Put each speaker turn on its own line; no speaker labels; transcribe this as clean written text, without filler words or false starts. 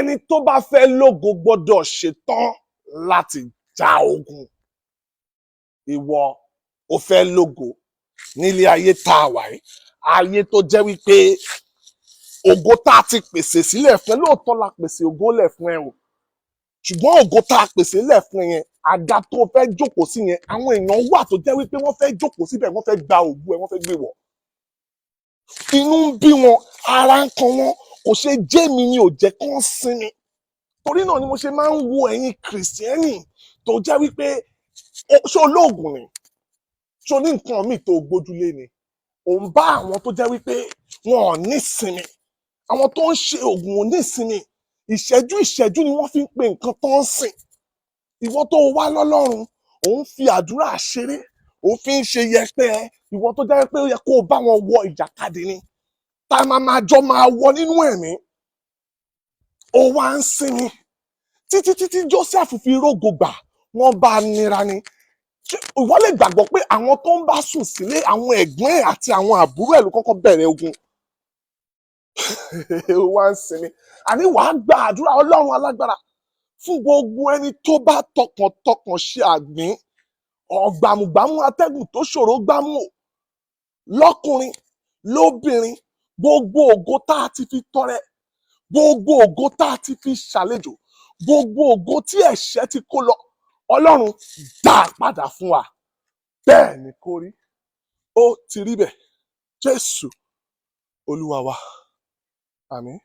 ẹni tó bá fẹ́ lógo gbọ́dọ̀ ṣetán láti ja ogun. Ìwọ ò fẹ́ lógo nílé ayé tá a wà yìí, ayé tó jẹ́ wípé ògo tá a ti pèsè sílẹ̀ fún ẹ, lóòótọ́ la pèsè ògo lẹ̀ fún ẹ o, ṣùgbọ́n ògo tá a pèsè lẹ̀ fún ẹ yẹn, àga tó fẹ́ jókòó sí yẹn, àwọn èèyàn wà tó jẹ́ wípé wọ́n fẹ́ jókòó síbẹ̀, wọ́n fẹ́ gba ògo ẹ, wọ́n fẹ́ gbé wọ̀. Inú ń bí wọn, ara ń kan wọn, kò ṣe jẹ́ mi ni ò jẹ́ kán sinmi. Torí náà ni mo ṣe máa ń wo ẹ̀yin kìrìsìtẹ́nì tó jẹ́ wípé ṣó olóògùn ni, ṣó ní nǹkan míì tó gbójúlé ni, ò ń bá àwọn tó jẹ́ wípé wọn ò ní ìsinmi, àwọn tó ń ṣe ògùn ò ní ìsinmi, ìṣẹ́jú ni wọ́n fi ń pe nǹkan tó ń sìn. Ìwọ tó wá lọ́lọ́run, òun fi àdúrà ṣeré, òun fi ń ṣe yẹpẹ, ìwọ tó jẹ́ pé ó yẹ kó o bá wọn wọ ìjàkadì ni, tá a máa jọ máa wọ nínú ẹ̀mí, ó wá ń sinmi títí Joseph fi rógo gbà, wọ́n bá a nira ni. Ìwọ lè gbàgbọ́ pé àwọn tó ń bá sùn sílé, àwọn ẹ̀gbọ́n ẹ̀ àti àwọn àbúrò ẹ̀ ló kọ́kọ́ bẹ̀rẹ̀ ogun. Ó wá ń sinmi. Àní wàá gba àdúrà Ọlọ́run alágbára fún gbogbo ẹni tó bá tọkàntọkàn ṣe àgbín ọ̀gbàmùgbàmù atẹ́gùn tó ṣòro gbámú o, lọ́kùnrin lóbìnrin, gbogbo ògo tá a ti fi tọrẹ, gbogbo ògo tá a ti fi ṣàlejò, gbogbo ògo tí ẹ̀ṣẹ̀ ti kó lọ, Ọlọ́run dá a padà fún wa. Bẹ́ẹ̀ ni kó rí, ó ti rí bẹ́ẹ̀. Jésù Olúwa wa, àmín.